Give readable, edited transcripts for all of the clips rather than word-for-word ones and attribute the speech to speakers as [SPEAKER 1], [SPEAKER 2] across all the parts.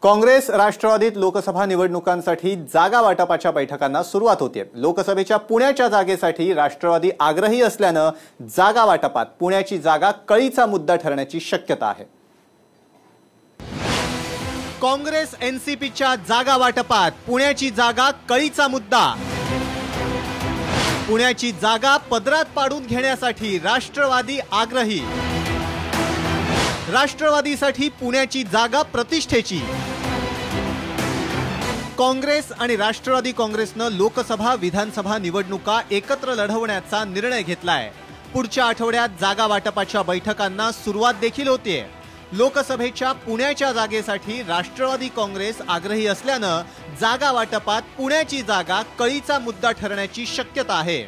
[SPEAKER 1] काँग्रेस राष्ट्रवादीत लोकसभा निवडणुकांसाठी जागा वाटपाच्या बैठकांना सुरुवात होते। लोकसभेच्या पुण्याच्या जागेसाठी राष्ट्रवादी आग्रही असल्याने जागा वाटपात पुण्याची जागा कळीचा मुद्दा ठरण्याची शक्यता आहे। काँग्रेस एनसीपीच्या जागा वाटपात पुण्याची जागा कळीचा मुद्दा। पुण्याची जागा पदरात पाडून घेण्यासाठी राष्ट्रवादी आग्रही। राष्ट्रवादीसाठी पुण्याची जागा प्रतिष्ठेची। काँग्रेस आणि राष्ट्रवादी काँग्रेसनं लोकसभा विधानसभा निवडणुका एकत्र लढवण्याचा निर्णय घेतलाय। पुढच्या आठवड्यात जागा वाटपाच्या बैठकांना सुरुवात देखील होते। लोकसभेच्या पुण्याच्या जागेसाठी राष्ट्रवादी काँग्रेस आग्रही असल्याने जागा वाटपात पुण्याची जागा कळीचा मुद्दा ठरण्याची शक्यता आहे।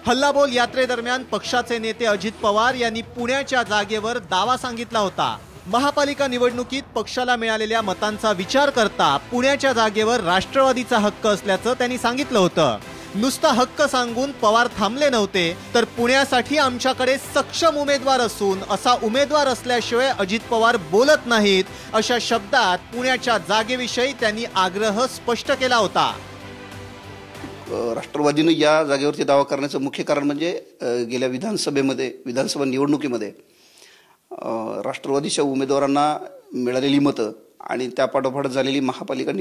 [SPEAKER 1] हल्लाबोल यात्रेदरम्यान पक्षाचे नेते अजित पवार यांनी पुण्याच्या जागेवर दावा सांगितला होता। महापालिका निवडणुकीत पक्षाला मिळालेल्या मतांचा विचार करता पुण्याच्या जागेवर राष्ट्रवादीचा हक्क असल्याचं त्यांनी सांगितलं होतं। नुसता हक्क सांगून पवार थांबले नव्हते, तर पुण्यासाठी आमच्याकडे सक्षम उमेदवार असून असा उमेदवार असल्याशिवाय अजित पवार बोलत नाहीत, अशा शब्दात पुण्याच्या जागेविषयी त्यांनी आग्रह स्पष्ट केला होता।
[SPEAKER 2] राष्ट्रवादीने या जागेवरती दावा करण्याचं मुख्य कारण म्हणजे गेल्या विधानसभा निवडणुकीमध्ये राष्ट्रवादीच्या उमेदवारांना मिळालेली मतं आणि त्या पाठोपाठ झालेली महापालिका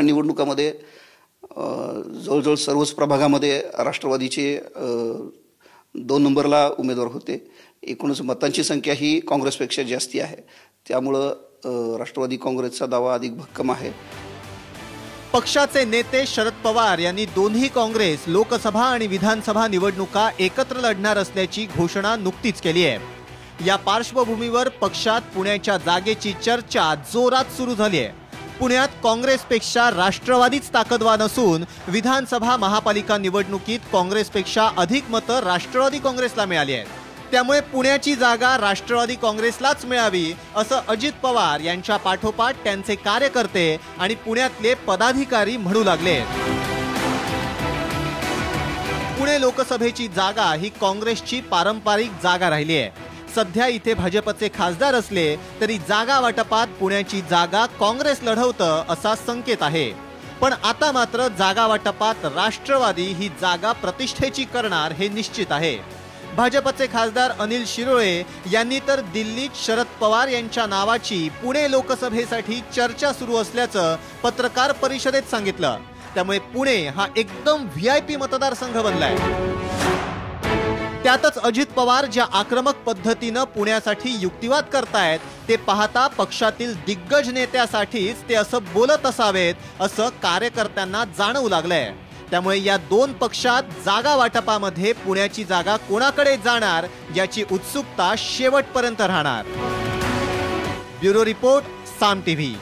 [SPEAKER 2] निवडणुकामध्ये जवळजवळ सर्वच प्रभागामध्ये राष्ट्रवादीचे 2 नंबरला उमेदवार होते। एकूणच मतांची संख्या ही काँग्रेसपेक्षा जास्ती आहे, त्यामुळे राष्ट्रवादी काँग्रेसचा दावा अधिक भक्कम आहे।
[SPEAKER 1] पक्षाचे नेते शरद पवार यांनी दोन्ही काँग्रेस लोकसभा आणि विधानसभा निवडणुका एकत्र लढणार असल्याची घोषणा नुकतीच केली आहे। या पार्श्वभूमीवर पक्षात पुण्याच्या जागेची चर्चा जोरात सुरू झाली आहे। पुण्यात काँग्रेसपेक्षा राष्ट्रवादीच ताकदवान असून विधानसभा महापालिका निवडणुकीत काँग्रेसपेक्षा अधिक मतं राष्ट्रवादी काँग्रेसला मिळाली आहेत। त्यामुळे पुण्याची जागा राष्ट्रवादी काँग्रेसलाच मिळावी असं अजित पवार यांच्या पाठोपाठ त्यांचे कार्यकर्ते आणि पुण्यातले पदाधिकारी म्हणू लागले। पुणे लोकसभेची जागा ही काँग्रेसची पारंपरिक जागा राहिली आहे। सध्या इथे भाजपचे खासदार असले तरी जागा वाटपात पुण्याची जागा काँग्रेस लढवतं असा संकेत आहे। पण आता मात्र जागा वाटपात राष्ट्रवादी ही जागा प्रतिष्ठेची करणार हे निश्चित आहे। भाजपचे खासदार अनिल शिरोळे यांनी तर दिल्लीत शरद पवार यांच्या नावाची पुणे लोकसभेसाठी चर्चा सुरू असल्याचं पत्रकार परिषदेत सांगितलं। त्यामुळे पुणे हा एकदम व्हीआयपी मतदारसंघ बनलाय। त्यातच अजित पवार ज्या आक्रमक पद्धतीनं पुण्यासाठी युक्तिवाद करतायत ते पाहता पक्षातील दिग्गज नेत्यासाठीच ते असं बोलत असावेत असं कार्यकर्त्यांना जाणवू लागलंय। त्यामुळे या 2 पक्षात जागा वाटपामध्ये पुण्याची जागा कोणाकडे जाणार याची उत्सुकता शेवटपर्यंत राहणार। ब्युरो रिपोर्ट, साम टीव्ही।